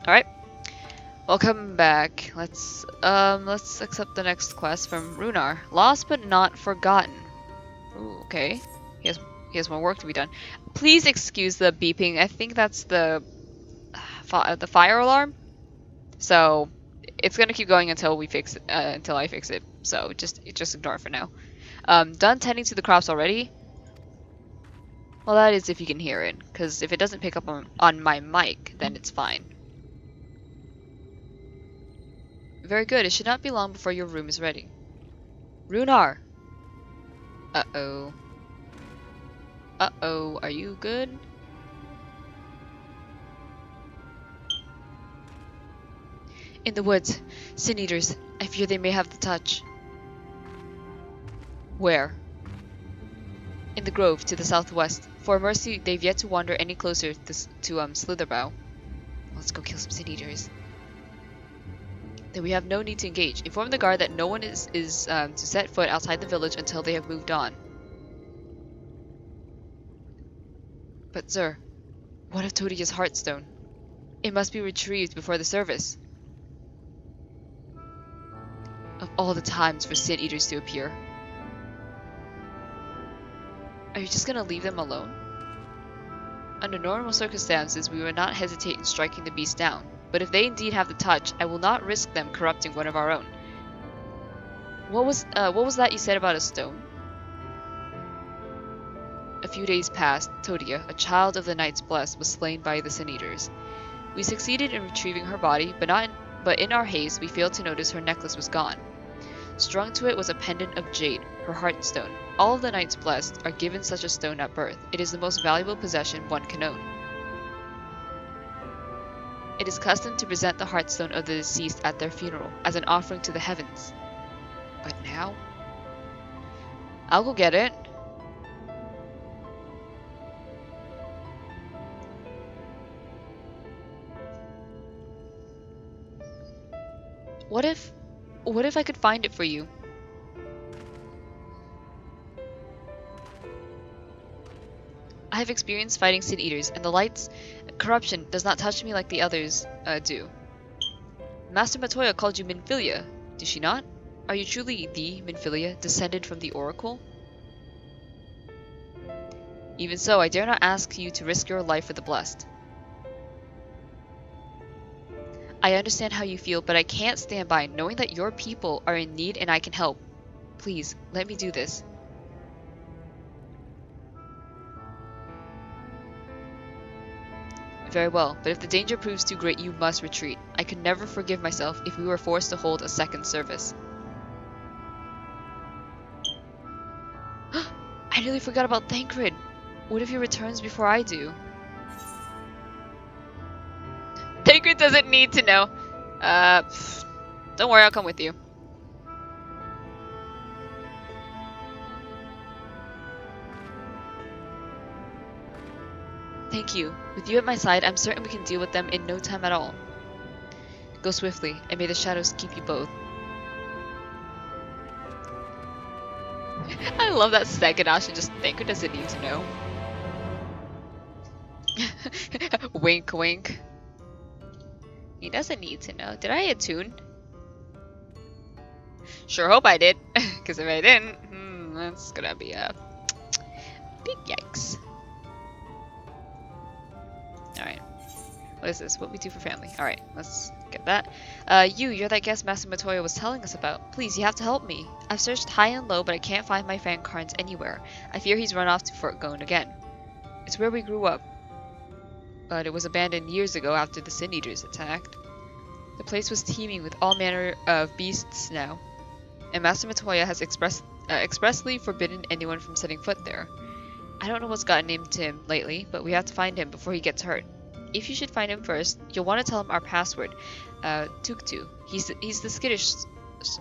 Alright, welcome back. Let's accept the next quest from Runar. Lost but not forgotten. Ooh, okay. He has he has more work to be done. Please excuse the beeping. I think that's the fire alarm. So it's gonna keep going until we fix it, until I fix it. So just ignore it for now. Done tending to the crops already. Well, that is if you can hear it, because if it doesn't pick up on my mic, then it's fine. Very good. It should not be long before your room is ready. Runar! Uh-oh. Uh-oh. Are you good? In the woods. Sin Eaters. I fear they may have the touch. Where? In the grove to the southwest. For mercy, they've yet to wander any closer to Slitherbow. Let's go kill some Sin Eaters. Then we have no need to engage. Inform the guard that no one is to set foot outside the village until they have moved on. But sir, what of Todia's heartstone? It must be retrieved before the service. Of all the times for Sin Eaters to appear. Are you just gonna leave them alone? Under normal circumstances, we would not hesitate in striking the beast down. But if they indeed have the touch, I will not risk them corrupting one of our own. What was that you said about a stone? A few days passed. Todia, a child of the Knights Blessed, was slain by the Sin Eaters. We succeeded in retrieving her body, but in our haste, we failed to notice her necklace was gone. Strung to it was a pendant of jade, her heartstone. All of the Knights Blessed are given such a stone at birth. It is the most valuable possession one can own. It is custom to present the heartstone of the deceased at their funeral, as an offering to the heavens. But now? I'll go get it. What if I could find it for you? I have experience fighting Sin Eaters, and the light's corruption does not touch me like the others do. Master Matoya called you Minfilia, did she not? Are you truly the Minfilia, descended from the Oracle? Even so, I dare not ask you to risk your life for the blessed. I understand how you feel, but I can't stand by knowing that your people are in need and I can help. Please, let me do this. Very well, but if the danger proves too great, you must retreat. I could never forgive myself if we were forced to hold a second service. I nearly forgot about Thancred. What if he returns before I do? Thancred doesn't need to know. Don't worry, I'll come with you. Thank you. With you at my side, I'm certain we can deal with them in no time at all. Go swiftly, and may the shadows keep you both. I love that second option, just Thancred doesn't need to know. Wink, wink. He doesn't need to know. Did I attune? Sure hope I did, because if I didn't, that's gonna be a big yikes. Alright. What is this? What we do for family. Alright, let's get that. You're that guest Master Matoya was telling us about. Please, you have to help me. I've searched high and low, but I can't find my friend Carnes anywhere. I fear he's run off to Fort Gone again. It's where we grew up, but it was abandoned years ago after the Sin Eaters attacked. The place was teeming with all manner of beasts now, and Master Matoya has expressly forbidden anyone from setting foot there. I don't know what's gotten into him lately, but we have to find him before he gets hurt. If you should find him first, you'll want to tell him our password, Tuktu. He's the skittish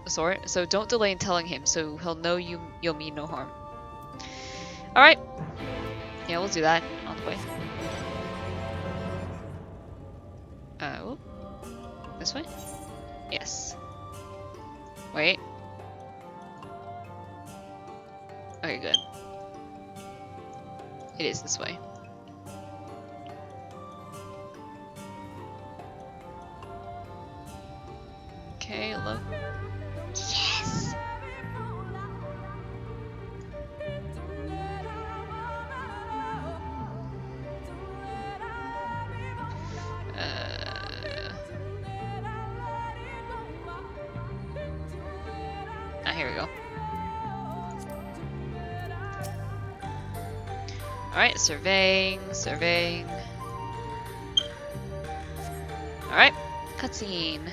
sort, so don't delay in telling him, so he'll know you'll mean no harm. Alright. Yeah, we'll do that on the way. Whoop. This way? Yes. Wait. Okay, good. It is this way. Okay, look. Yes! Here we go. Alright, surveying. Alright, cutscene.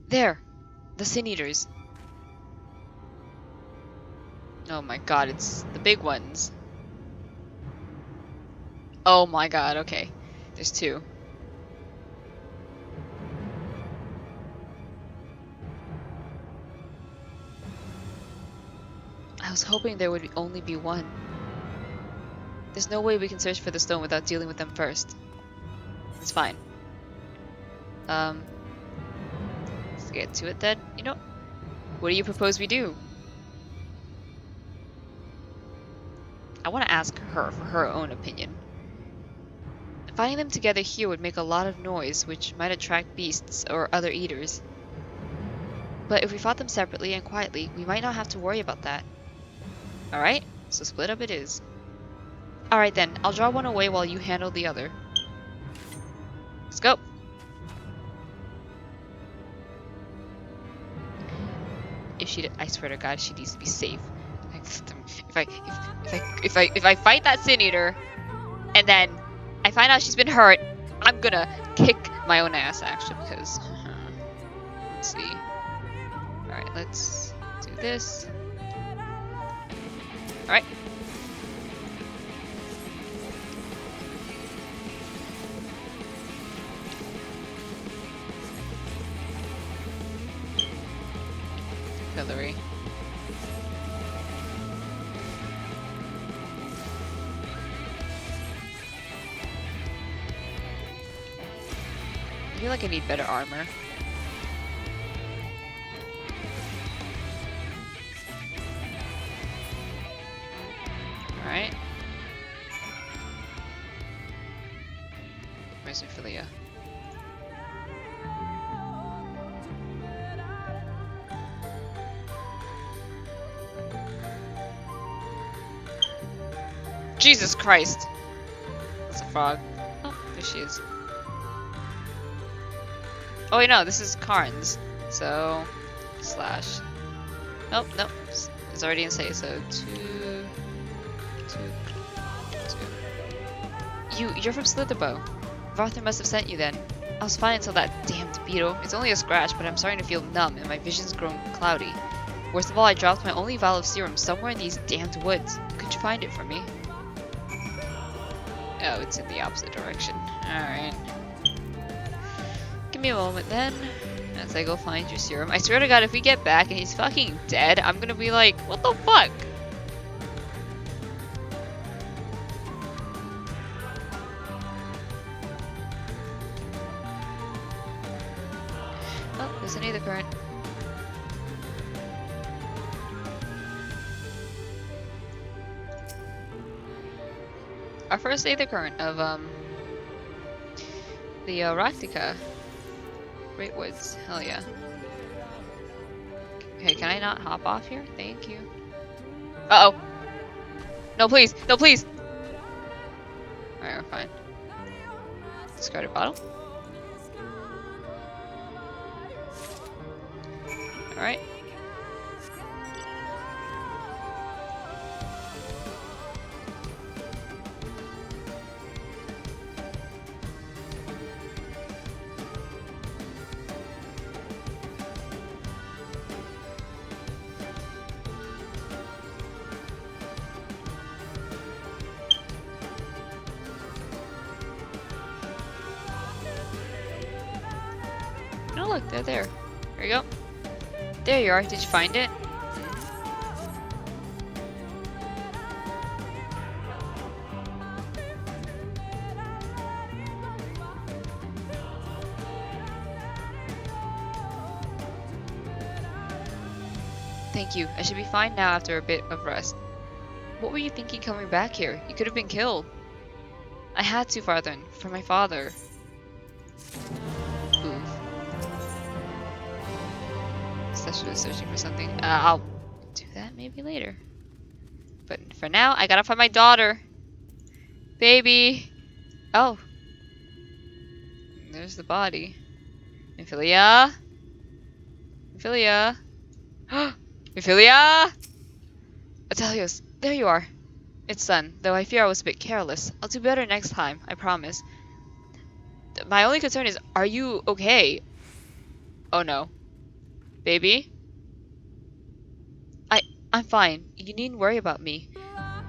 There! The Sin Eaters. Oh my god, it's the big ones. Oh my god, okay. There's two. I was hoping there would only be one. There's no way we can search for the stone without dealing with them first. It's fine. Let's get to it then. You know, what do you propose we do? I want to ask her for her own opinion. Finding them together here would make a lot of noise, which might attract beasts or other eaters. But if we fought them separately and quietly, we might not have to worry about that. Alright, so split up it is. Alright then, I'll draw one away while you handle the other. Let's go! I swear to God, she needs to be safe. If I fight that Sin Eater, and then I find out she's been hurt, I'm gonna kick my own ass actually, because let's see. Alright, let's do this. Alright. Hillary. I feel like I need better armor. Alright. Where's Ophelia? Jesus Christ! That's a frog. Oh, there she is. Oh wait, no, this is Karn's. So, slash. Nope, nope. It's already in save, so two. You're from Slitherbow. Varther must have sent you then. I was fine until that damned beetle. It's only a scratch, but I'm starting to feel numb and my vision's grown cloudy. Worst of all, I dropped my only vial of serum somewhere in these damned woods. Could you find it for me? Oh, it's in the opposite direction. Alright. Give me a moment then, as I go find your serum. I swear to God, if we get back and he's fucking dead, I'm gonna be like, what the fuck? Oh, there's an Aether Current. Our first Aether Current of, the, Raktika. Great Woods. Hell yeah. Okay, can I not hop off here? Thank you. Uh-oh. No, please. No, please. Alright, we're fine. Discarded bottle. Alright. Oh look, they're there. There you go. There you are. Did you find it? Thank you. I should be fine now after a bit of rest. What were you thinking coming back here? You could have been killed. I had to, Farthern, for my father. Oof. Especially searching for something. I'll do that maybe later. But for now, I gotta find my daughter. Baby. Oh. There's the body. Ophelia? Ophelia? Ophelia! Atelios, there you are. It's done, though I fear I was a bit careless. I'll do better next time, I promise. My only concern is, are you okay? Oh no. Baby? I'm fine. You needn't worry about me.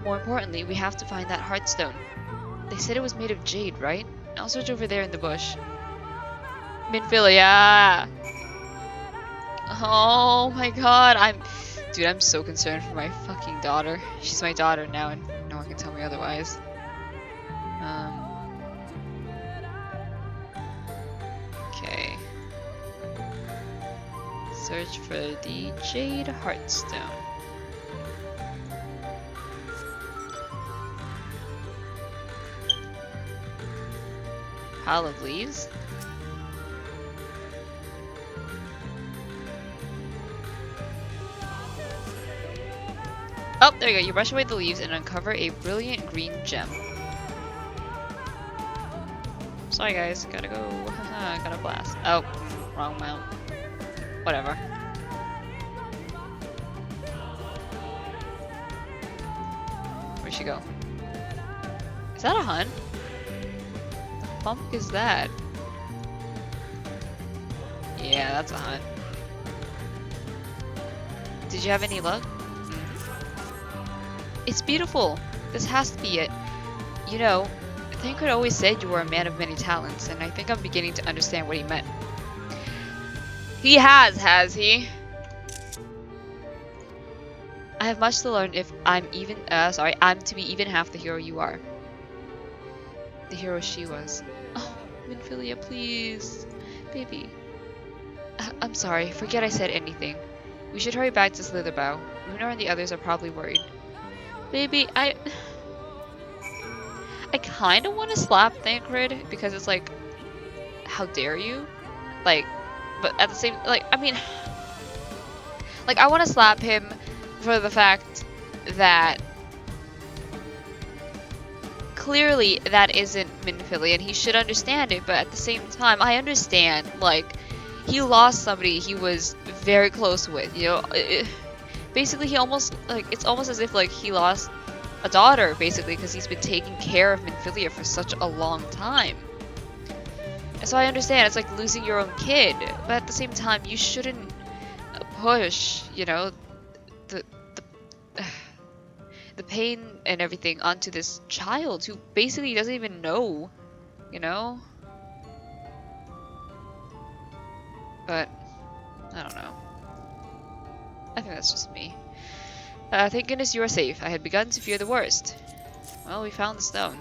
More importantly, we have to find that heartstone. They said it was made of jade, right? I'll search over there in the bush. Minfilia! Oh my god, Dude, I'm so concerned for my fucking daughter. She's my daughter now, and no one can tell me otherwise. Okay. Search for the Jade Heartstone. Pile of leaves? Oh, there you go. You brush away the leaves and uncover a brilliant green gem. Sorry guys, gotta go. Gotta blast. Oh, wrong mount. Whatever. Where'd she go? Is that a hunt? The fuck is that? Yeah, that's a hunt. Did you have any luck? It's beautiful. This has to be it. You know, Thancred always said you were a man of many talents, and I think I'm beginning to understand what he meant. He has he? I have much to learn if I'm to be even half the hero you are. The hero she was. Oh, Minfilia, please. Baby. I'm sorry, forget I said anything. We should hurry back to Slitherbough. Runar and the others are probably worried. Baby, I kind of want to slap Thancred because it's like, how dare you? Like, but at the same, like, I mean, like, I want to slap him for the fact that clearly that isn't Minfilia and he should understand it, but at the same time, I understand, like, he lost somebody he was very close with, you know? Basically, he almost, like, it's almost as if, like, he lost a daughter, basically, because he's been taking care of Minfilia for such a long time. And so I understand, it's like losing your own kid, but at the same time, you shouldn't push, you know, the pain and everything onto this child who basically doesn't even know, you know? But, I don't know. I think that's just me. Thank goodness you are safe. I had begun to fear the worst. Well, we found the stone.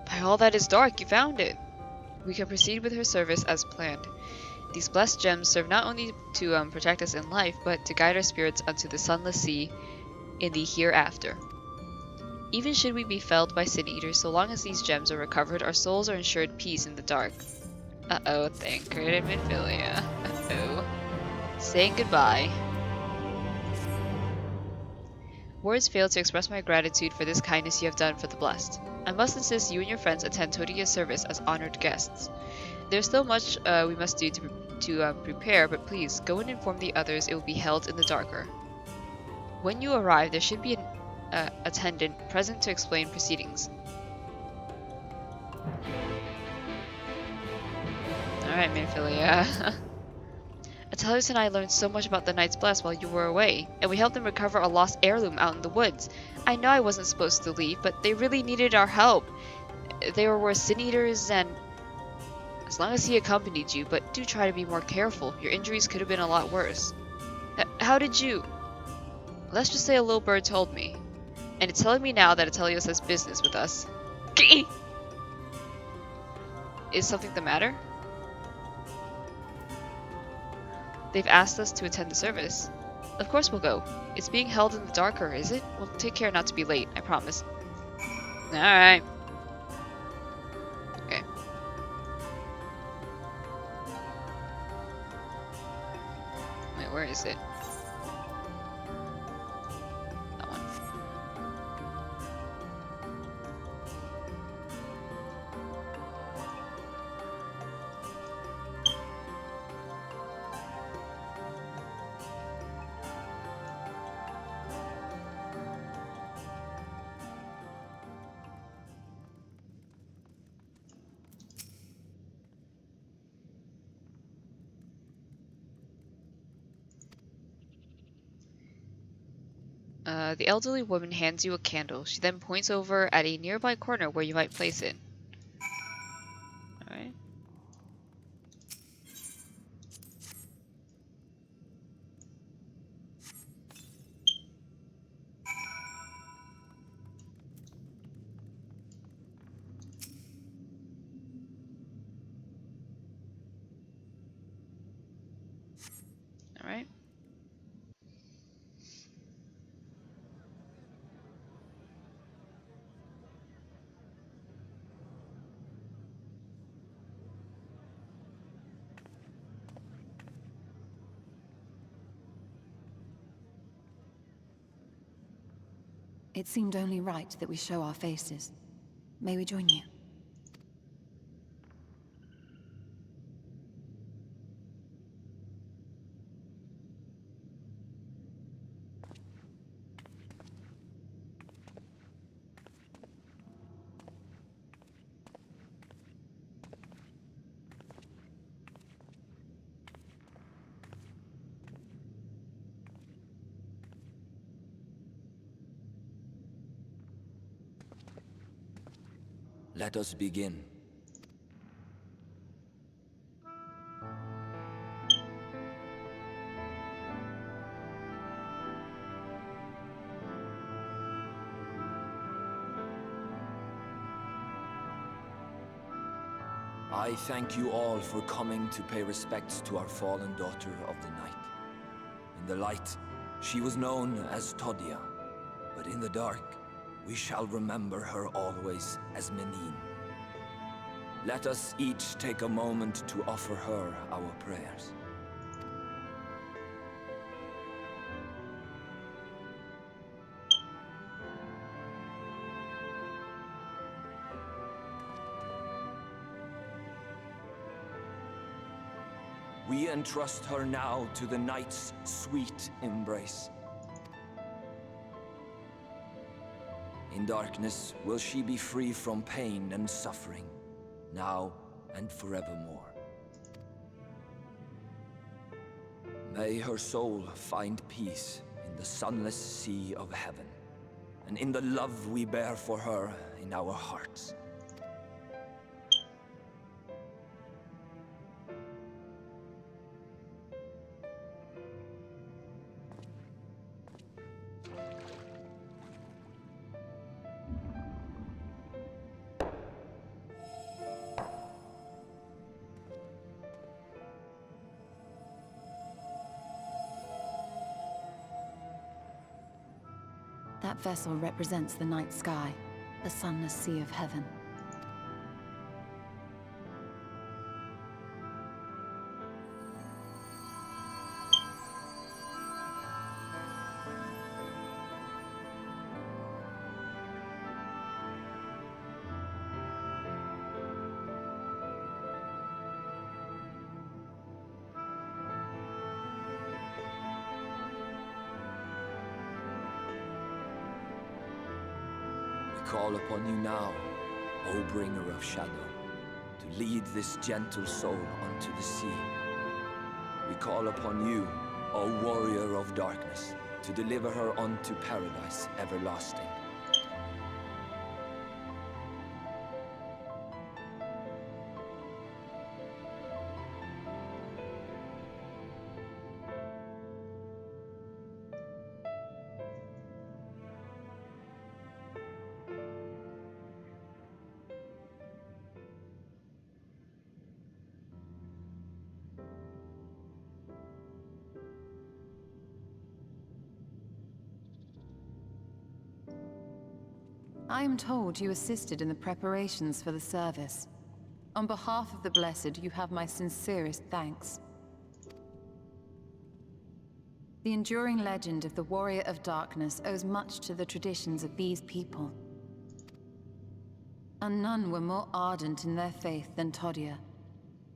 By all that is dark, you found it! We can proceed with her service as planned. These blessed gems serve not only to protect us in life, but to guide our spirits unto the sunless sea in the hereafter. Even should we be felled by sin eaters, so long as these gems are recovered, our souls are ensured peace in the dark. Uh-oh, Thancred and Minfilia. Uh-oh. Saying goodbye. Words fail to express my gratitude for this kindness you have done for the blessed. I must insist you and your friends attend Todia's service as honored guests. There's still much we must do to prepare, but please, go and inform the others it will be held in the darker. When you arrive, there should be an attendant present to explain proceedings. Alright, Minfilia. Atelios and I learned so much about the Knights Blessed while you were away, and we helped them recover a lost heirloom out in the woods. I know I wasn't supposed to leave, but they really needed our help. They were sin eaters, and as long as he accompanied you, but do try to be more careful. Your injuries could have been a lot worse. How did you... Let's just say a little bird told me. And it's telling me now that Atelios has business with us. Is something the matter? They've asked us to attend the service. Of course we'll go. It's being held in the darker, is it? We'll take care not to be late, I promise. Alright. Okay. Wait, where is it? That one. The elderly woman hands you a candle. She then points over at a nearby corner where you might place it. Alright. Alright. It seemed only right that we show our faces. May we join you? Let us begin. I thank you all for coming to pay respects to our fallen daughter of the night. In the light, she was known as Todia, but in the dark, we shall remember her always as Menine. Let us each take a moment to offer her our prayers. We entrust her now to the night's sweet embrace. In darkness will she be free from pain and suffering, now and forevermore. May her soul find peace in the sunless sea of heaven, and in the love we bear for her in our hearts. That vessel represents the night sky, the sunless sea of heaven. We call upon you now, O bringer of shadow, to lead this gentle soul unto the sea. We call upon you, O warrior of darkness, to deliver her unto paradise everlasting. I am told you assisted in the preparations for the service. On behalf of the Blessed, you have my sincerest thanks. The enduring legend of the Warrior of Darkness owes much to the traditions of these people. And none were more ardent in their faith than Todia.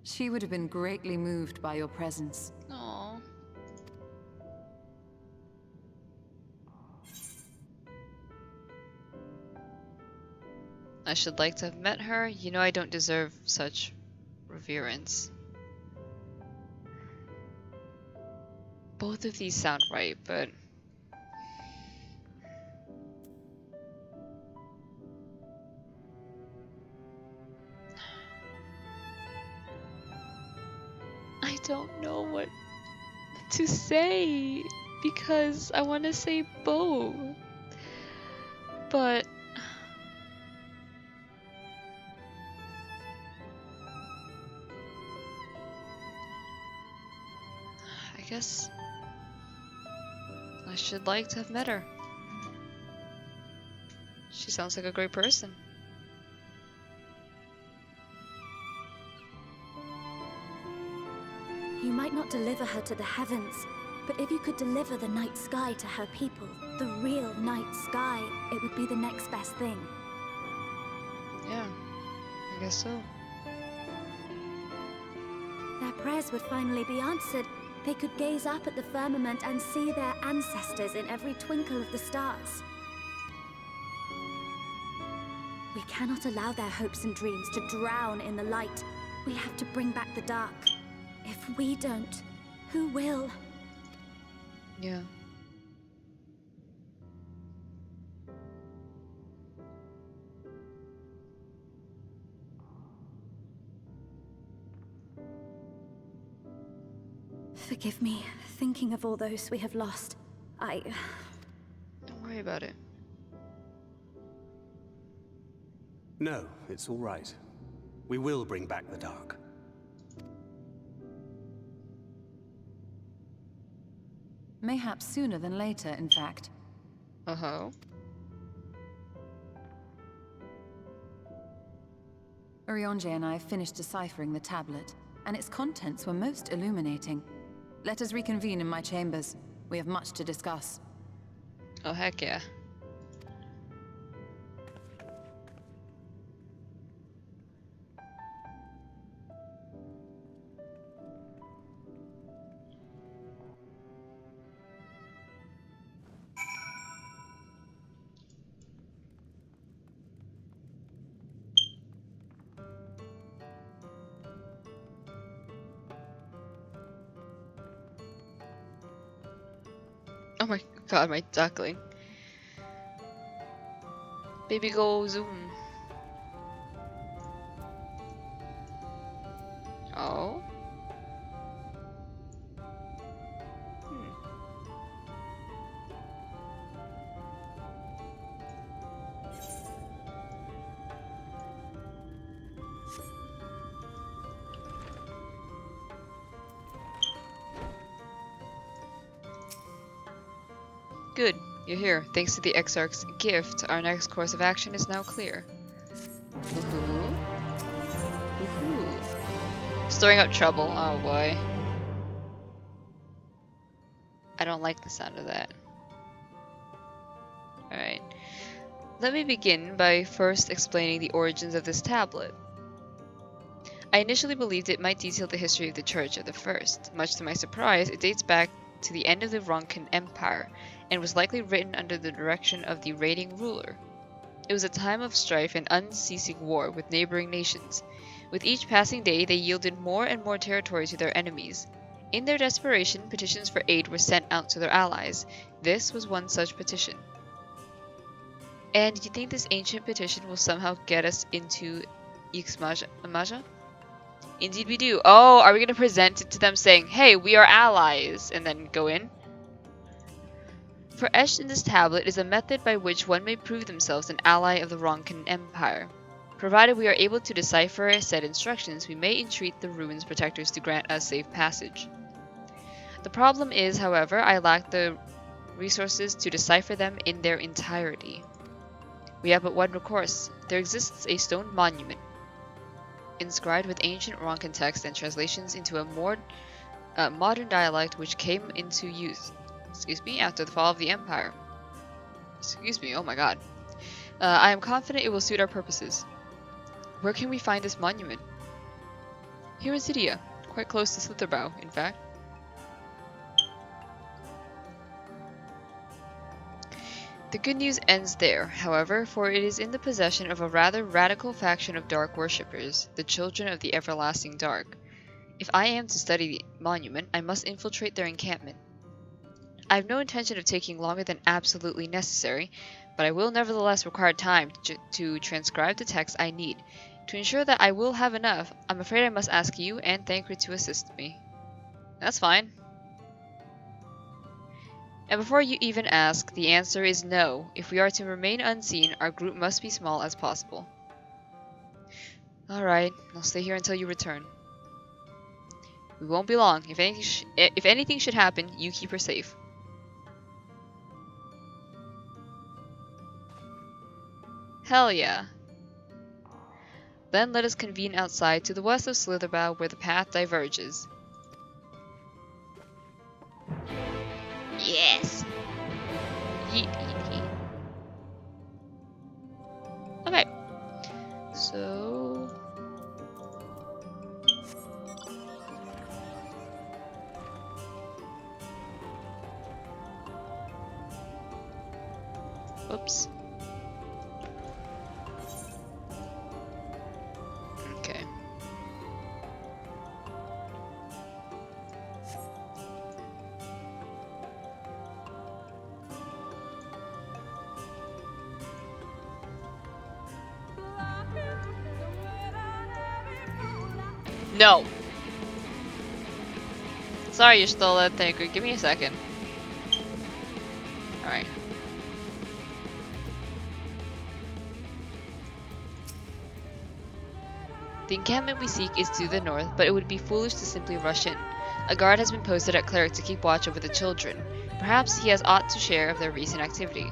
She would have been greatly moved by your presence. Aww. I should like to have met her. You know I don't deserve such reverence. Both of these sound right, but... I don't know what to say, because I want to say both. But... I guess... I should like to have met her. She sounds like a great person. You might not deliver her to the heavens, but if you could deliver the night sky to her people, the real night sky, it would be the next best thing. Yeah, I guess so. Their prayers would finally be answered. They could gaze up at the firmament and see their ancestors in every twinkle of the stars. We cannot allow their hopes and dreams to drown in the light. We have to bring back the dark. If we don't, who will? Yeah. Forgive me, thinking of all those we have lost. Don't worry about it. No, it's all right. We will bring back the dark. Mayhaps sooner than later, in fact. Uh-huh. Urianger and I have finished deciphering the tablet, and its contents were most illuminating. Let us reconvene in my chambers. We have much to discuss. Oh, heck yeah. Oh my god, my duckling. Baby go zoom. Oh. Good, you're here. Thanks to the Exarch's gift, our next course of action is now clear. Woohoo. Woohoo. Stirring up trouble. Oh boy. I don't like the sound of that. Alright. Let me begin by first explaining the origins of this tablet. I initially believed it might detail the history of the Church of the First. Much to my surprise, it dates back to the end of the Ronkan Empire, and was likely written under the direction of the reigning ruler. It was a time of strife and unceasing war with neighboring nations. With each passing day, they yielded more and more territory to their enemies. In their desperation, petitions for aid were sent out to their allies. This was one such petition. And you think this ancient petition will somehow get us into XIV? Indeed we do. Oh, are we going to present it to them saying, hey, we are allies, and then go in? For etched in this tablet is a method by which one may prove themselves an ally of the Ronkan Empire. Provided we are able to decipher said instructions, we may entreat the ruins protectors to grant us safe passage. The problem is, however, I lack the resources to decipher them in their entirety. We have but one recourse. There exists a stone monument, inscribed with ancient Ronkan text and translations into a more modern dialect which came into use, after the fall of the Empire. Oh my god. I am confident it will suit our purposes. Where can we find this monument? Here in Cydia, quite close to Slitherbow, in fact. The good news ends there, however, for it is in the possession of a rather radical faction of dark worshippers, the Children of the Everlasting Dark. If I am to study the monument, I must infiltrate their encampment. I have no intention of taking longer than absolutely necessary, but I will nevertheless require time to transcribe the text I need. To ensure that I will have enough, I'm afraid I must ask you and Thancred to assist me. That's fine. And before you even ask, the answer is no. If we are to remain unseen, our group must be small as possible. Alright, I'll stay here until you return. We won't be long. If anything should happen, you keep her safe. Hell yeah. Then let us convene outside to the west of Slitherbow where the path diverges. Yes! Yeet, yeet, yeet. Okay. So... Oops. Okay. No! Sorry you stole that Thancred. Give me a second. Alright. The encampment we seek is to the north, but it would be foolish to simply rush in. A guard has been posted at Cleric to keep watch over the children. Perhaps he has aught to share of their recent activity.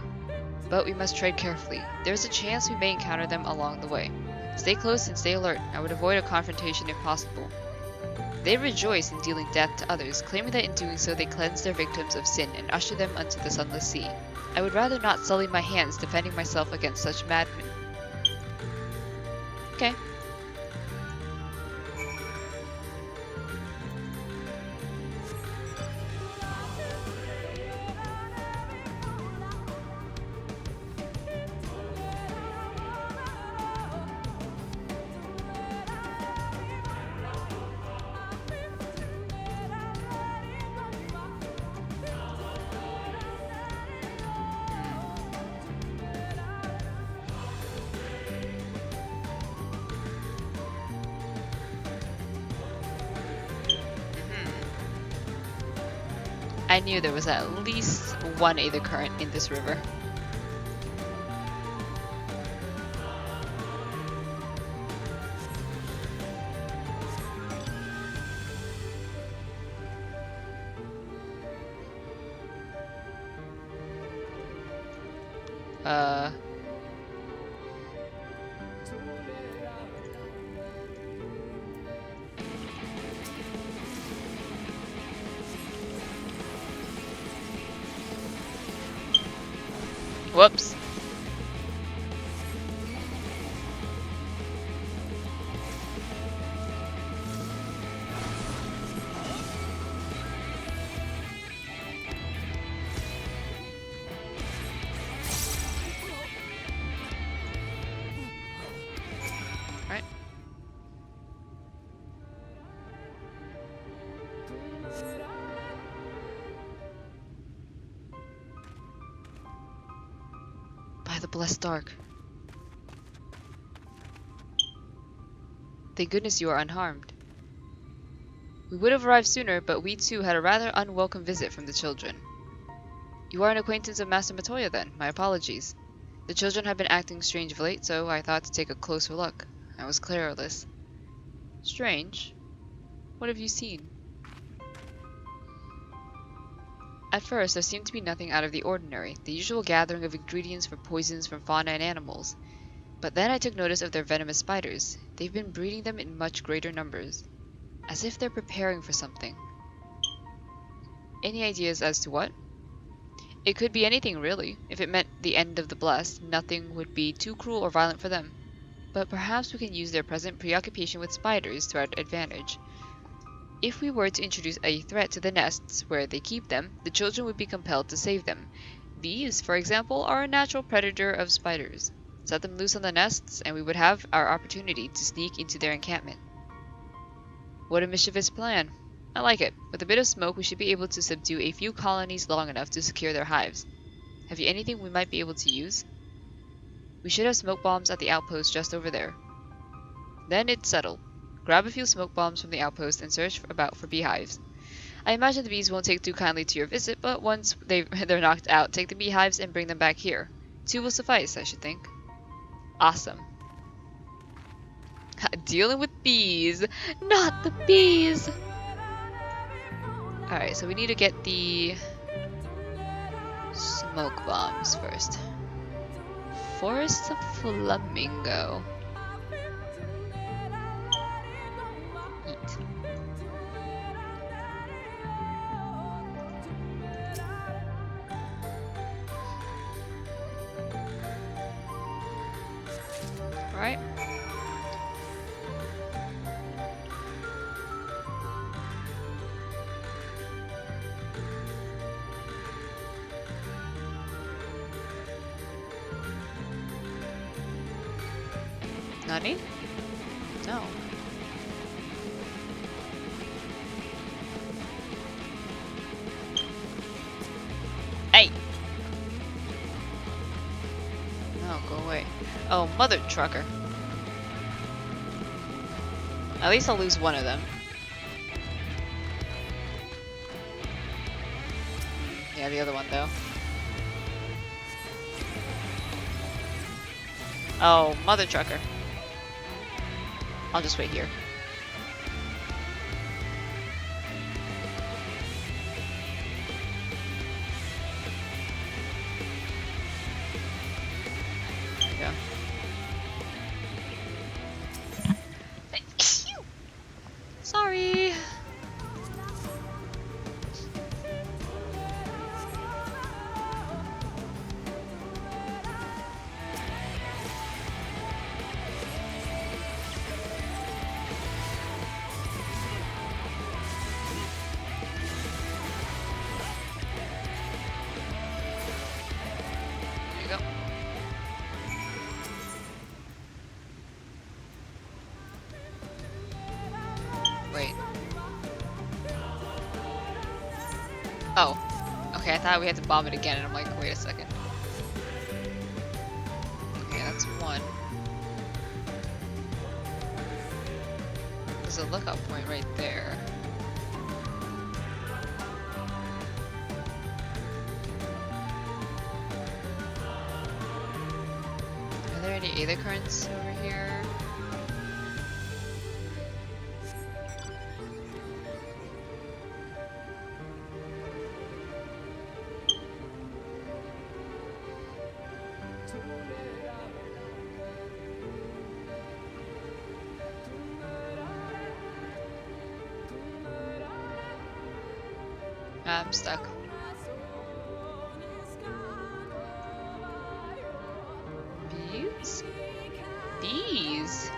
But we must tread carefully. There is a chance we may encounter them along the way. Stay close and stay alert. I would avoid a confrontation if possible. They rejoice in dealing death to others, claiming that in doing so they cleanse their victims of sin and usher them unto the sunless sea. I would rather not sully my hands defending myself against such madmen. Okay. I knew there was at least one Aether current in this river. Whoops. Right. By the blessed dark. Thank goodness you are unharmed. We would have arrived sooner, but we too had a rather unwelcome visit from the children. You are an acquaintance of Master Matoya then. My apologies. The children have been acting strange of late, so I thought to take a closer look. I was careless. Strange? What have you seen? At first, there seemed to be nothing out of the ordinary, the usual gathering of ingredients for poisons from fauna and animals. But then I took notice of their venomous spiders. They've been breeding them in much greater numbers, as if they're preparing for something. Any ideas as to what? It could be anything, really. If it meant the end of the blessed, nothing would be too cruel or violent for them. But perhaps we can use their present preoccupation with spiders to our advantage. If we were to introduce a threat to the nests where they keep them, the children would be compelled to save them. Bees, for example, are a natural predator of spiders. Set them loose on the nests, and we would have our opportunity to sneak into their encampment. What a mischievous plan. I like it. With a bit of smoke, we should be able to subdue a few colonies long enough to secure their hives. Have you anything we might be able to use? We should have smoke bombs at the outpost just over there. Then it's settled. Grab a few smoke bombs from the outpost and search about for beehives. I imagine the bees won't take too kindly to your visit, but once they're knocked out, take the beehives and bring them back here. 2 will suffice, I should think. Awesome. Dealing with bees, not the bees! Alright, so we need to get the smoke bombs first. Forest of Flamingo. Eat. Alright. Nani? No. Hey! No, go away. Oh, mother trucker. At least I'll lose one of them. Yeah, the other one though. Oh, mother trucker. I'll just wait here. There you go. Thank you. Sorry. There you go. Wait. Oh. Okay, I thought we had to bomb it again, and I'm like, wait a second. Okay, that's one. There's a lookout point right there. Are there any Aether currents over here? I'm stuck. Bees? Bees?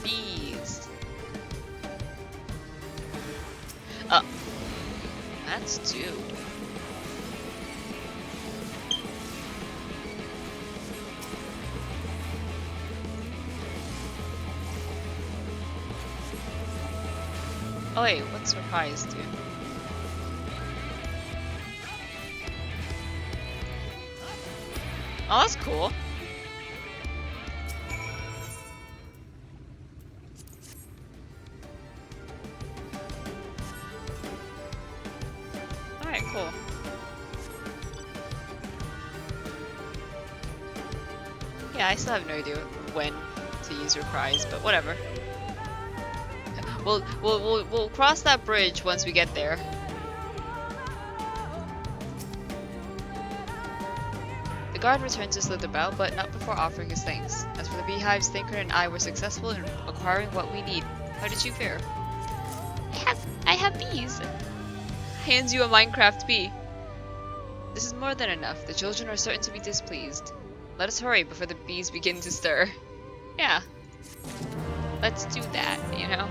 Bees. Oh. That's two. Oh wait, what's surprise do? Oh, that's cool. Alright, cool. Yeah, I still have no idea when to use reprise, but whatever. We'll cross that bridge once we get there. The guard returned to Slitherbout, but not before offering his thanks. As for the beehives, Thinker and I were successful in acquiring what we need. How did you fare? I have bees. Hands you a Minecraft bee. This is more than enough. The children are certain to be displeased. Let us hurry before the bees begin to stir. Yeah. Let's do that, you know?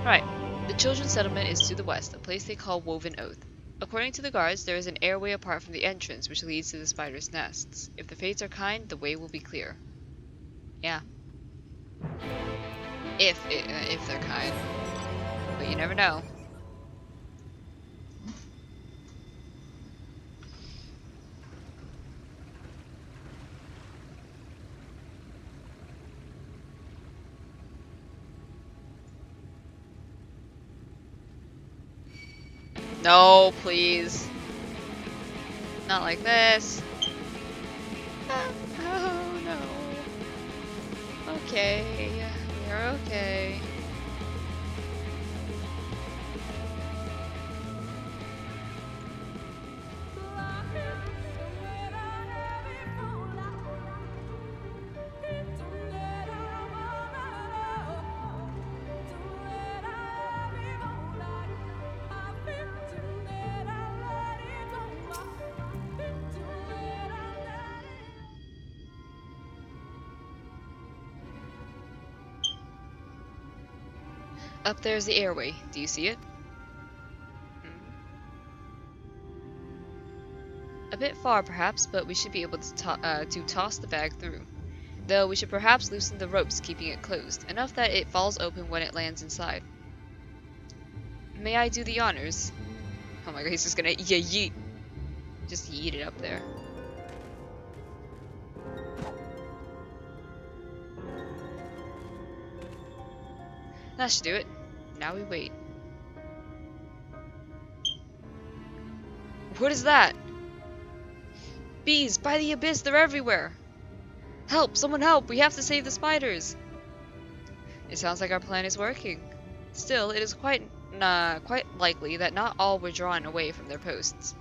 Right. The children's settlement is to the west, a place they call Woven Oath. According to the guards, there is an airway apart from the entrance which leads to the spiders' nests. If the fates are kind, the way will be clear. Yeah. If they're kind. But you never know. No, please. Not like this. Oh, no. Okay. You're okay. Up there's the airway. Do you see it? A bit far, perhaps, but we should be able to toss the bag through. Though we should perhaps loosen the ropes keeping it closed, enough that it falls open when it lands inside. May I do the honors? Oh my god, he's just gonna yeet. Just yeet it up there. That should do it. Now we wait. What is that? Bees! By the abyss! They're everywhere! Help! Someone help! We have to save the spiders! It sounds like our plan is working. Still, it is quite likely that not all were drawn away from their posts.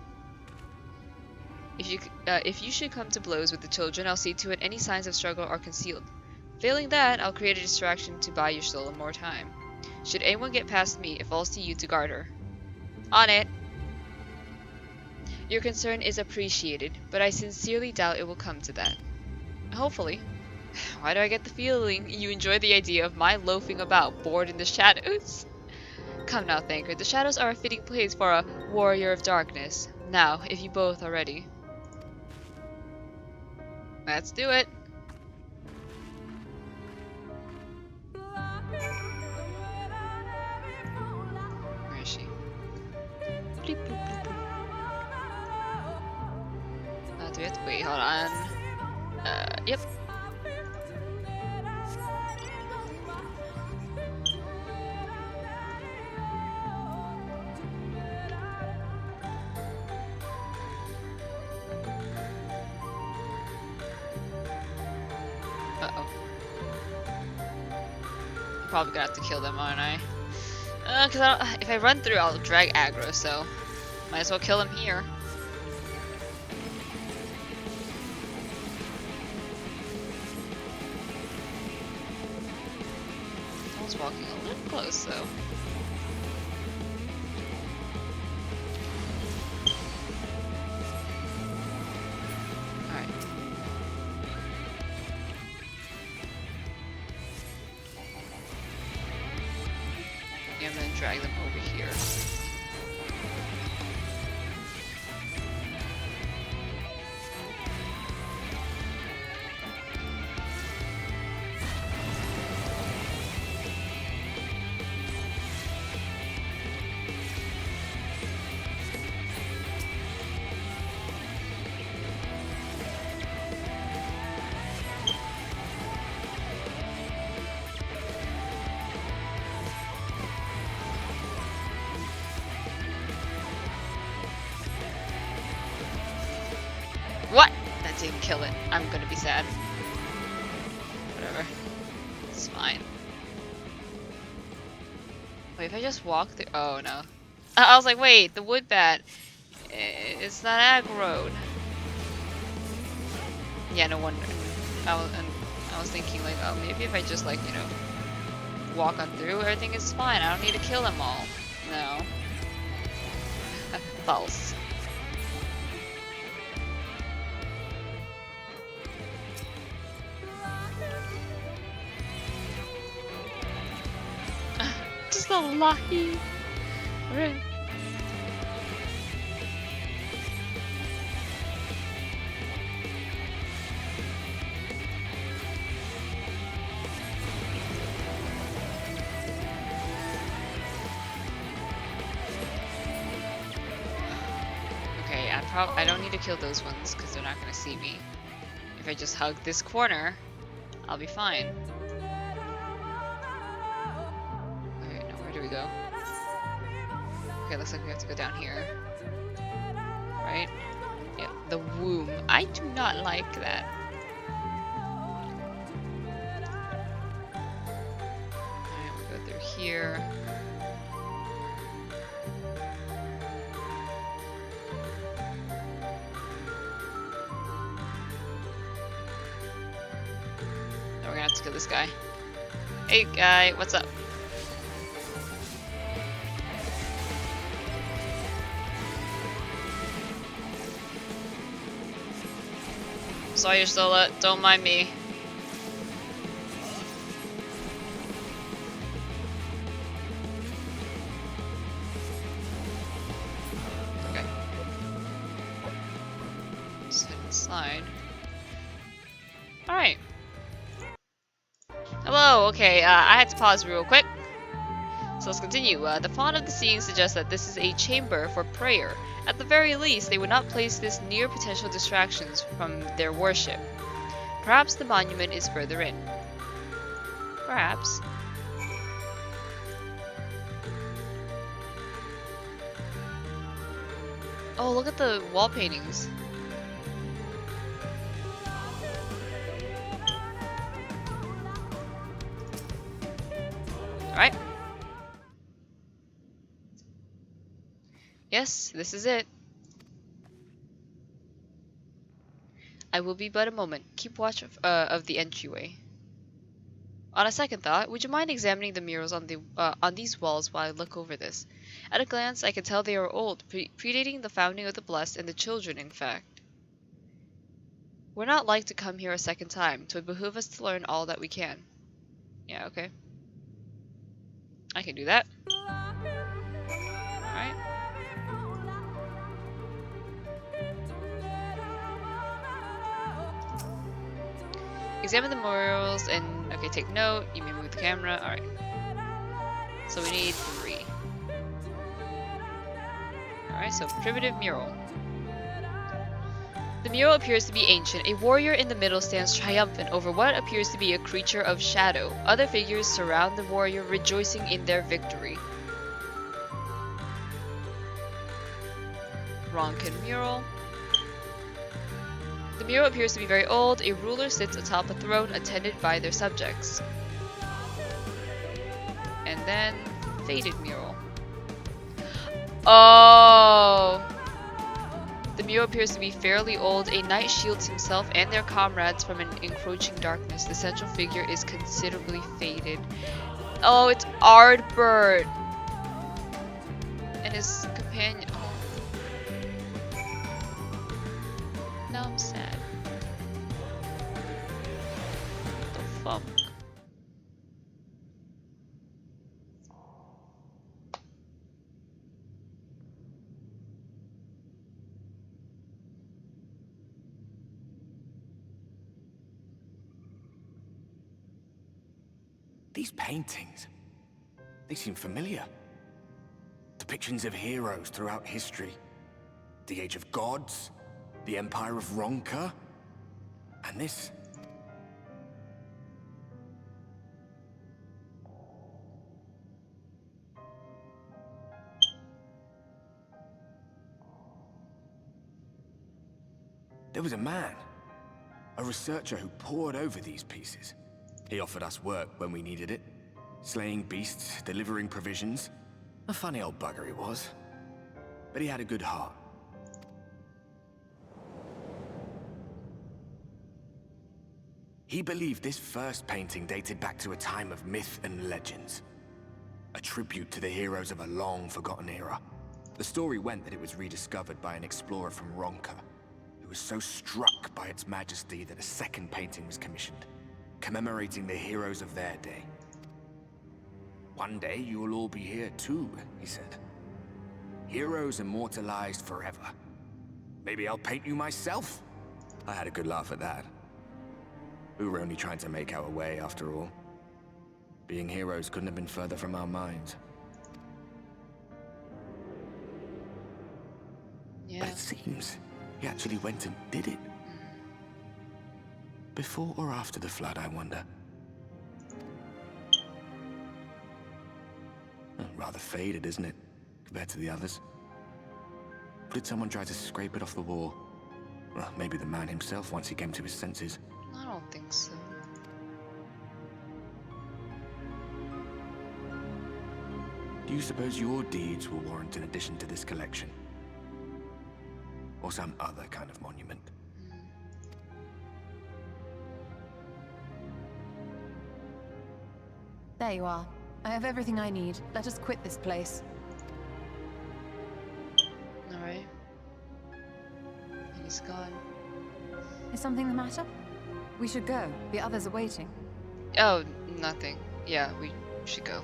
If you should come to blows with the children, I'll see to it any signs of struggle are concealed. Failing that, I'll create a distraction to buy your soul more time. Should anyone get past me, it falls to you to guard her. On it! Your concern is appreciated, but I sincerely doubt it will come to that. Hopefully. Why do I get the feeling you enjoy the idea of my loafing about, bored in the shadows? Come now, Thanker, the shadows are a fitting place for a warrior of darkness. Now, if you both are ready. Let's do it! Where is she? Bleep, bloop, bloop, bloop. Do we have to wait? Hold on. Yep. Uh-oh. Probably gonna have to kill them, aren't I? Cause if I run through, I'll drag aggro, so might as well kill him here. Walking a little close though. Alright. Yeah, I'm gonna drag them over here. What? That didn't kill it. I'm gonna be sad. Whatever. It's fine. Wait, if I just walk through. Oh no. I was like, wait, the wood bat. It's not aggroed. Yeah, no wonder. I was thinking like, oh, maybe if I just like, you know, walk on through, everything is fine. I don't need to kill them all. No. False. Just a lucky. Right. Okay, I don't need to kill those ones because they're not gonna see me. If I just hug this corner, I'll be fine. Okay, now where do we go? Okay, looks like we have to go down here. Right? Yeah, the womb. I do not like that. Alright, we'll go through here. Now we're gonna have to kill this guy. Hey guy, what's up? Sorry, Sola, don't mind me. Okay. Just head inside. Alright. Hello, okay, I had to pause real quick. So let's continue. The font of the scene suggests that this is a chamber for prayer. At the very least, they would not place this near potential distractions from their worship. Perhaps the monument is further in. Perhaps. Oh, look at the wall paintings. Alright. Yes, this is it. I will be but a moment. Keep watch of the entryway. On a second thought, would you mind examining the murals on these walls while I look over this? At a glance, I can tell they are old, predating the founding of the Blessed and the Children, in fact. We're not like to come here a second time, so it behooves us to learn all that we can. Yeah, okay. I can do that. Alright. Examine the murals and, okay, take note. You may move the camera. Alright. So we need 3. Alright, so primitive mural. The mural appears to be ancient. A warrior in the middle stands triumphant over what appears to be a creature of shadow. Other figures surround the warrior, rejoicing in their victory. Ronkin mural. The mural appears to be very old. A ruler sits atop a throne attended by their subjects. And then, faded mural. Oh! The mural appears to be fairly old. A knight shields himself and their comrades from an encroaching darkness. The central figure is considerably faded. Oh, it's Ardbert! And his companion. Oh. Now I'm sad. What the fuck? These paintings, they seem familiar. Depictions of heroes throughout history. The Age of Gods, the Empire of Ronka, and this. There was a man, a researcher who pored over these pieces. He offered us work when we needed it. Slaying beasts, delivering provisions. A funny old bugger he was. But he had a good heart. He believed this first painting dated back to a time of myth and legends. A tribute to the heroes of a long-forgotten era. The story went that it was rediscovered by an explorer from Ronka, who was so struck by its majesty that a second painting was commissioned, commemorating the heroes of their day. "One day you'll all be here too," he said. "Heroes immortalized forever. Maybe I'll paint you myself?" I had a good laugh at that. We were only trying to make our way after all. Being heroes couldn't have been further from our minds. Yeah. But it seems he actually went and did it. Before or after the flood, I wonder. Rather faded, isn't it, compared to the others? Or did someone try to scrape it off the wall? Well, maybe the man himself once he came to his senses. I don't think so. Do you suppose your deeds will warrant an addition to this collection? Or some other kind of monument? There you are. I have everything I need. Let us quit this place. Alright. And he's gone. Is something the matter? We should go. The others are waiting. Oh, nothing. Yeah, we should go.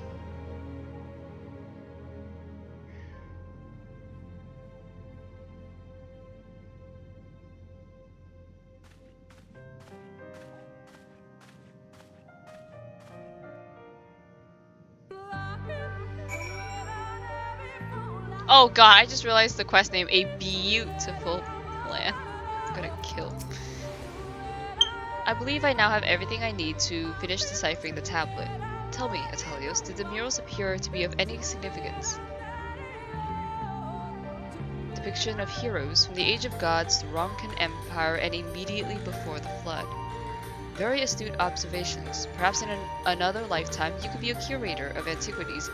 Oh god, I just realized the quest name, A Beautiful Land. I'm gonna kill. I believe I now have everything I need to finish deciphering the tablet. Tell me, Atelios, did the murals appear to be of any significance? Depiction of heroes from the Age of Gods, the Ronkan Empire, and immediately before the flood. Very astute observations. Perhaps in another lifetime you could be a curator of antiquities.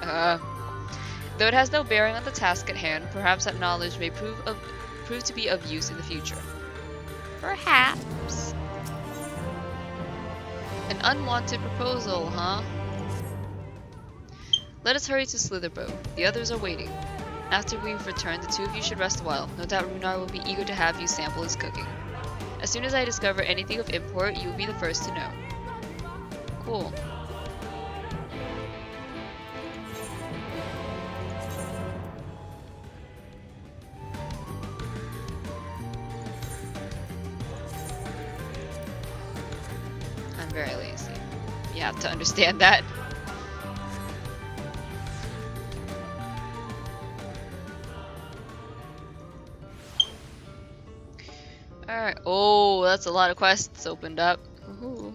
Though it has no bearing on the task at hand, perhaps that knowledge may prove to be of use in the future. Perhaps. An unwanted proposal, huh? Let us hurry to Slitherbow. The others are waiting. After we've returned, the two of you should rest a while. No doubt Runar will be eager to have you sample his cooking. As soon as I discover anything of import, you will be the first to know. Cool. I'm very lazy. You have to understand that. Alright. Oh, that's a lot of quests opened up. Woohoo.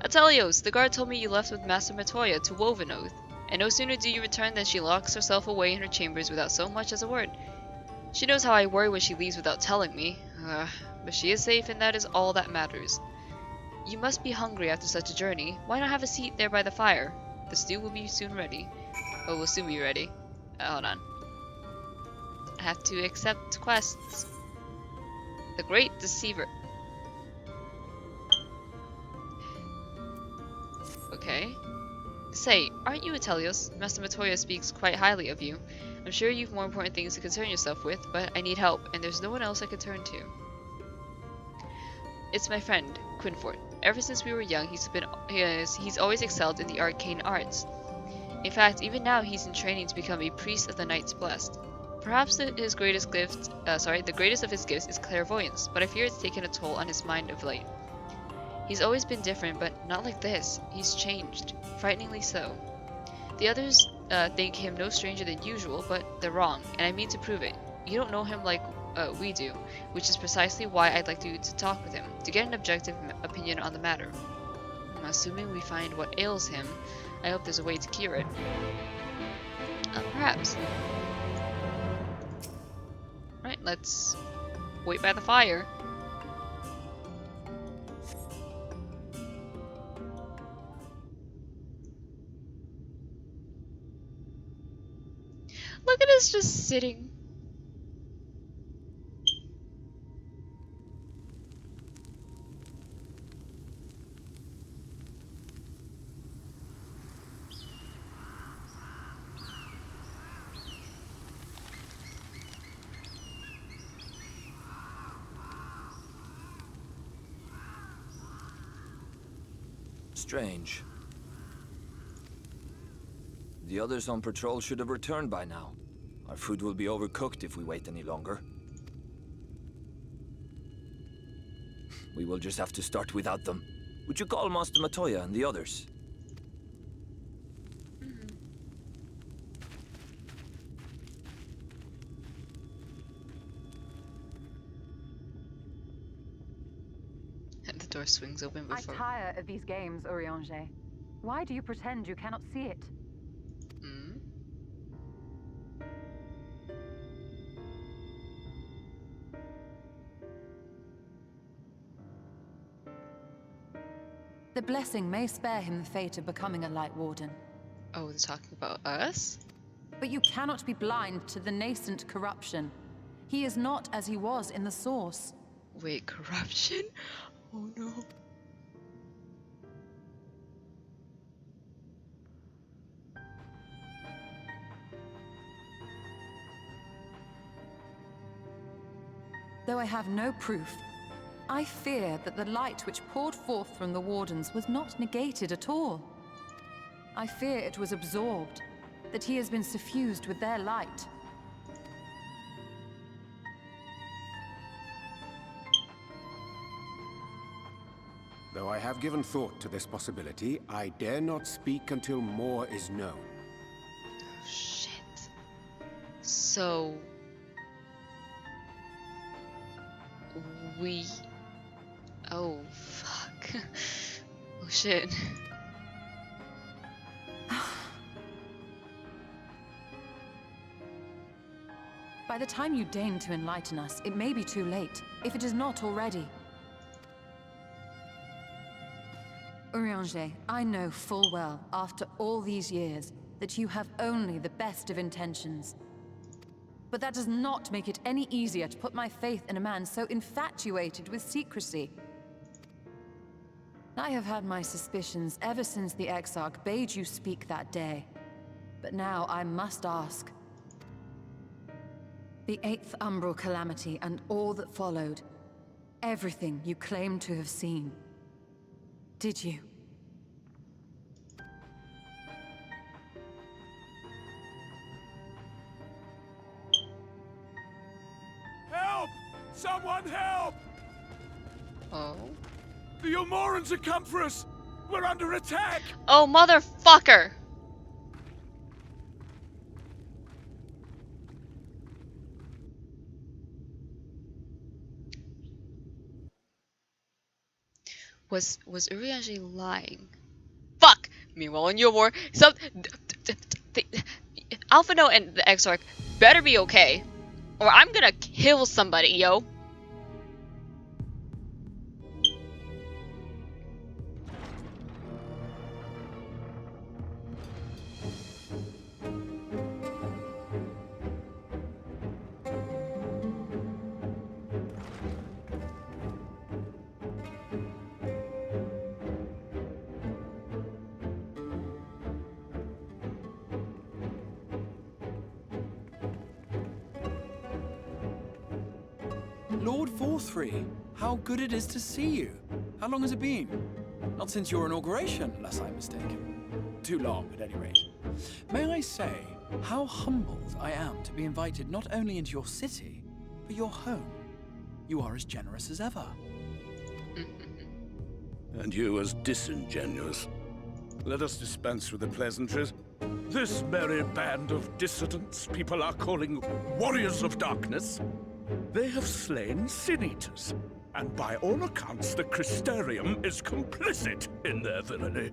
Atelios, the guard told me you left with Master Matoya to Wovenoth, and no sooner do you return than she locks herself away in her chambers without so much as a word. She knows how I worry when she leaves without telling me, but she is safe and that is all that matters. You must be hungry after such a journey. Why not have a seat there by the fire? The stew will be soon ready. Oh, will soon be ready. Hold on. I have to accept quests. The Great Deceiver. Okay. Say, aren't you Atelios? Master Matoya speaks quite highly of you. I'm sure you've more important things to concern yourself with, but I need help, and there's no one else I can turn to. It's my friend, Quinfort. Ever since we were young, he's always excelled in the arcane arts. In fact, even now he's in training to become a priest of the Knights Blessed. Perhaps the greatest of his gifts is clairvoyance, but I fear it's taken a toll on his mind of late. He's always been different, but not like this. He's changed, frighteningly so. The others think him no stranger than usual, but they're wrong, and I mean to prove it. You don't know him like we do, which is precisely why I'd like you to talk with him, to get an objective opinion on the matter. Assuming we find what ails him, I hope there's a way to cure it. Perhaps. Right, let's wait by the fire. Look at us just sitting. Strange. The others on patrol should have returned by now. Our food will be overcooked if we wait any longer. We will just have to start without them. Would you call Master Matoya and the others? And the door swings open I before. tire of these games, Urianger. Why do you pretend you cannot see it? Hmm? The blessing may spare him the fate of becoming a Light Warden. Oh, they're talking about us? But you cannot be blind to the nascent corruption. He is not as he was in the Source. Wait, corruption? Oh no. Though I have no proof, I fear that the light which poured forth from the Wardens was not negated at all. I fear it was absorbed, that he has been suffused with their light. Though I have given thought to this possibility, I dare not speak until more is known. Oh, shit. So... we... Oh, fuck. Oh, shit. By the time you deign to enlighten us, it may be too late, if it is not already. Urianger, I know full well, after all these years, that you have only the best of intentions. But that does not make it any easier to put my faith in a man so infatuated with secrecy. I have had my suspicions ever since the Exarch bade you speak that day. But now I must ask. The 8th Umbral Calamity and all that followed. Everything you claim to have seen. Did you? Help! Someone help! Oh. The Umorans have come for us! We're under attack! Oh, motherfucker! Was Urianger lying? Fuck! Meanwhile, in your war, Alphino and the Exarch better be okay, or I'm gonna kill somebody, yo. Lord Forthry, how good it is to see you. How long has it been? Not since your inauguration, unless I'm mistaken. Too long, at any rate. May I say how humbled I am to be invited not only into your city, but your home. You are as generous as ever. And you as disingenuous. Let us dispense with the pleasantries. This merry band of dissidents people are calling warriors of darkness. They have slain sin-eaters, and by all accounts the Crystarium is complicit in their villainy.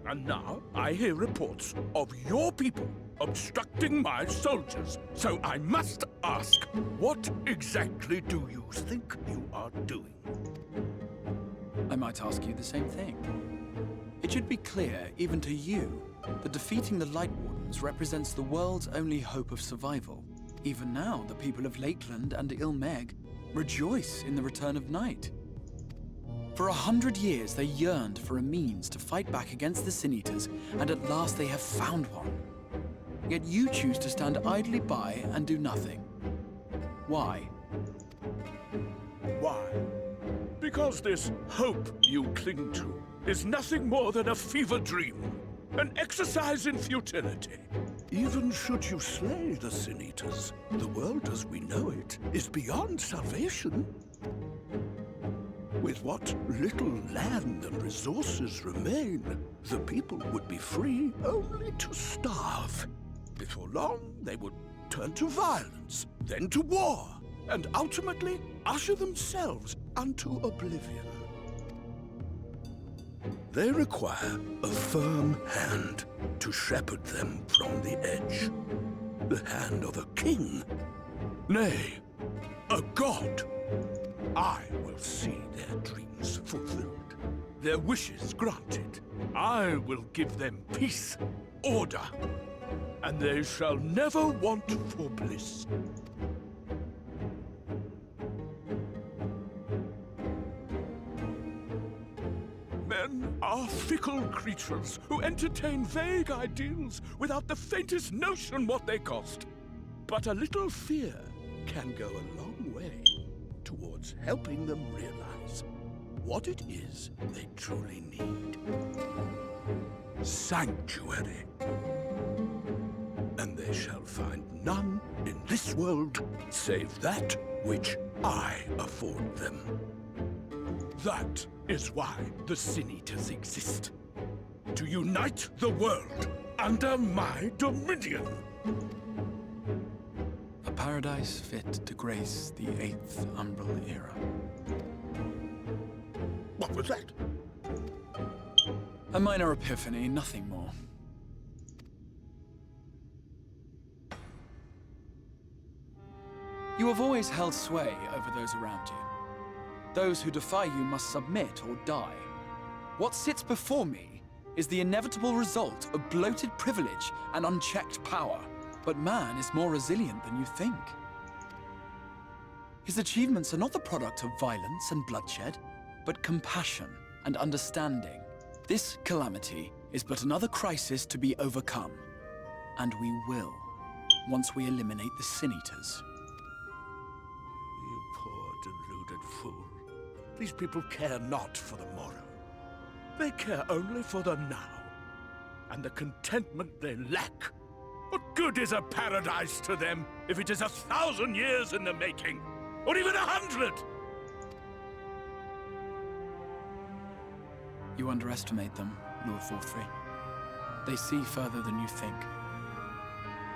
And now I hear reports of your people obstructing my soldiers, so I must ask, what exactly do you think you are doing? I might ask you the same thing. It should be clear, even to you, that defeating the Light Warden bronze represents the world's only hope of survival. Even now, the people of Lakeland and Ilmeg rejoice in the return of night. For 100 years, they yearned for a means to fight back against the Sin Eaters, and at last they have found one. Yet you choose to stand idly by and do nothing. Why? Why? Because this hope you cling to is nothing more than a fever dream, an exercise in futility. Even should you slay the Sin Eaters, the world as we know it is beyond salvation. With what little land and resources remain, the people would be free only to starve. Before long, they would turn to violence, then to war, and ultimately usher themselves unto oblivion. They require a firm hand to shepherd them from the edge. The hand of a king. Nay, a god. I will see their dreams fulfilled, their wishes granted. I will give them peace, order, and they shall never want for bliss. Men are fickle creatures who entertain vague ideals without the faintest notion what they cost. But a little fear can go a long way towards helping them realize what it is they truly need. Sanctuary. And they shall find none in this world save that which I afford them. That is why the Sin Eaters exist. To unite the world under my dominion. A paradise fit to grace the 8th Umbral era. What was that? A minor epiphany, nothing more. You have always held sway over those around you. Those who defy you must submit or die. What sits before me is the inevitable result of bloated privilege and unchecked power. But man is more resilient than you think. His achievements are not the product of violence and bloodshed, but compassion and understanding. This calamity is but another crisis to be overcome. And we will, once we eliminate the Sin Eaters. You poor deluded fool. These people care not for the morrow. They care only for the now, and the contentment they lack. What good is a paradise to them if it is 1,000 years in the making, or even 100? You underestimate them, Lord Forthry. They see further than you think.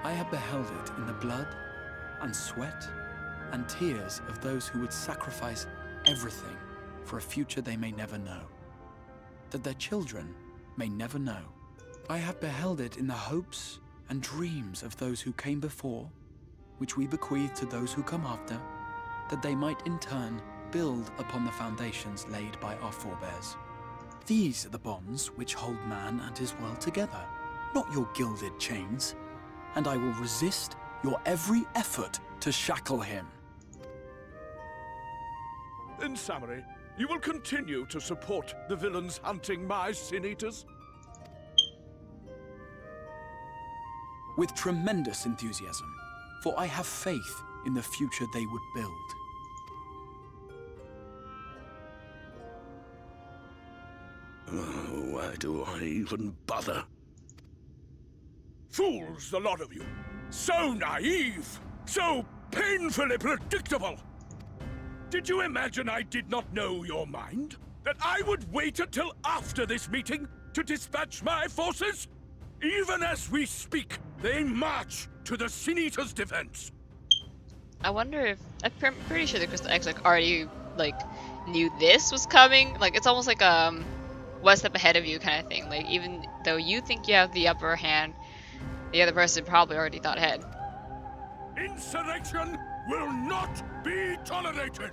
I have beheld it in the blood and sweat and tears of those who would sacrifice everything for a future they may never know, that their children may never know. I have beheld it in the hopes and dreams of those who came before, which we bequeath to those who come after, that they might in turn build upon the foundations laid by our forebears. These are the bonds which hold man and his world together, not your gilded chains, and I will resist your every effort to shackle him. In summary, you will continue to support the villains hunting my Sin Eaters? With tremendous enthusiasm, for I have faith in the future they would build. Why do I even bother? Fools, the lot of you! So naive! So painfully predictable! Did you imagine I did not know your mind? That I would wait until after this meeting to dispatch my forces? Even as we speak, they march to the Sin Eaters' defense. I wonder if I'm pretty sure the Crystal X already knew this was coming. Like it's almost like one step ahead of you kind of thing. Like even though you think you have the upper hand, the other person probably already thought ahead. Insurrection will not be tolerated.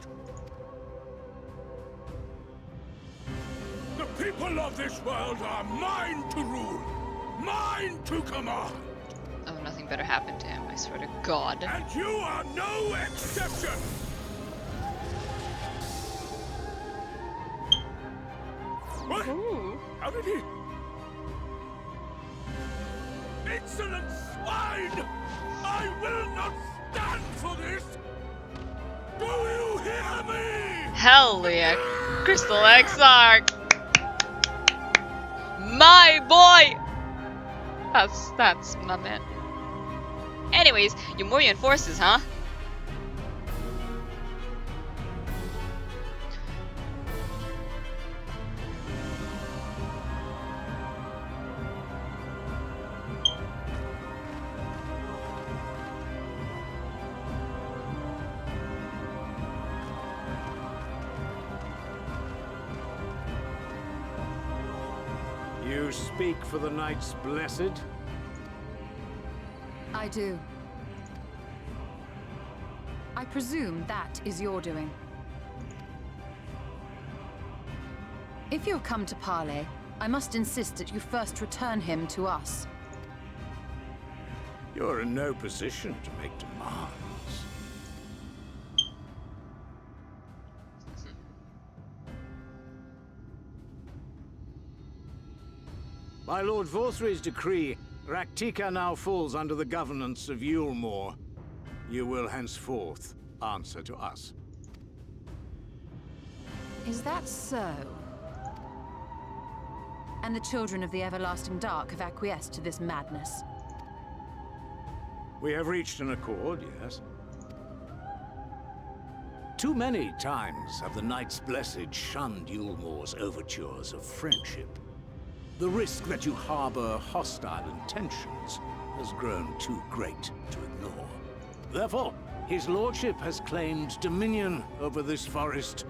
The people of this world are mine to rule, mine to command. nothing better happened to him, I swear to God. And you are no exception! What? Ooh. How did he... Insolent swine! I will not stand for this! Do you hear me? Hell yeah, Crystal Exarch! My boy! That's my man. Anyways, Yumurian forces, huh? You speak for the Knights Blessed? I do. I presume that is your doing. If you have come to parley, I must insist that you first return him to us. You're in no position to make demands. By Lord Vorthry's decree, Raktika now falls under the governance of Yulmore. You will henceforth answer to us. Is that so? And the children of the Everlasting Dark have acquiesced to this madness? We have reached an accord, yes. Too many times have the Knights Blessed shunned Yulmore's overtures of friendship. The risk that you harbor hostile intentions has grown too great to ignore. Therefore, his lordship has claimed dominion over this forest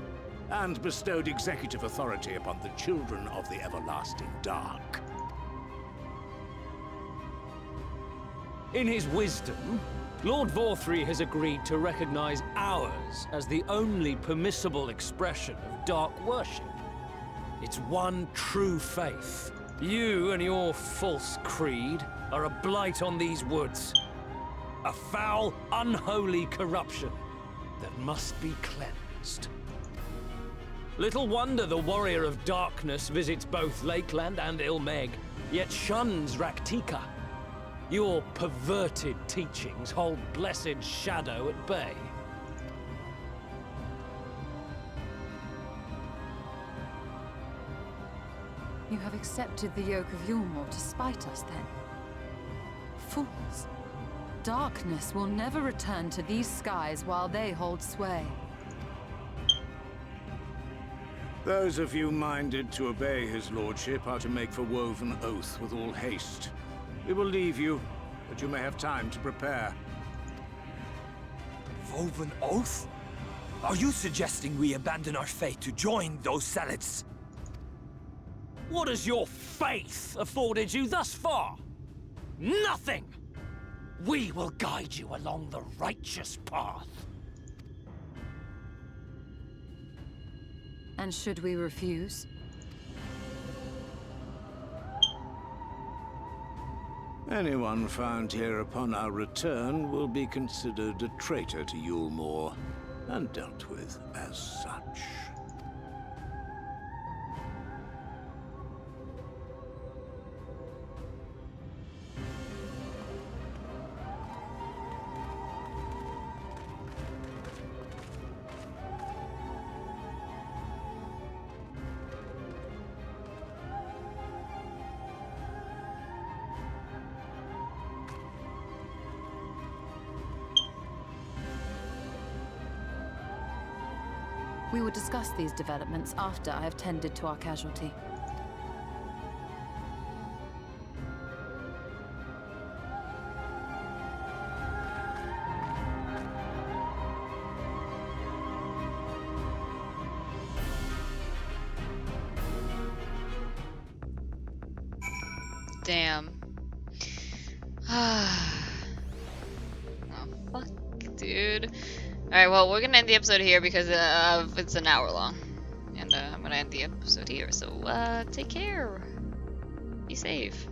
and bestowed executive authority upon the children of the Everlasting Dark. In his wisdom, Lord Vorthry has agreed to recognize ours as the only permissible expression of dark worship. It's one true faith. You and your false creed are a blight on these woods. A foul, unholy corruption that must be cleansed. Little wonder the Warrior of Darkness visits both Lakeland and Ilmeg, yet shuns Raktika. Your perverted teachings hold blessed shadow at bay. You have accepted the yoke of Yulmore to spite us, then? Fools. Darkness will never return to these skies while they hold sway. Those of you minded to obey his lordship are to make for Woven Oath with all haste. We will leave you, but you may have time to prepare. Woven Oath? Are you suggesting we abandon our fate to join those zealots? What has your faith afforded you thus far? Nothing! We will guide you along the righteous path. And should we refuse? Anyone found here upon our return will be considered a traitor to Yulmore, and dealt with as such. We will discuss these developments after I have tended to our casualty. Damn. Oh, fuck, dude. Alright, well, we're gonna end the episode here because it's an hour long. And I'm gonna end the episode here, so take care. Be safe.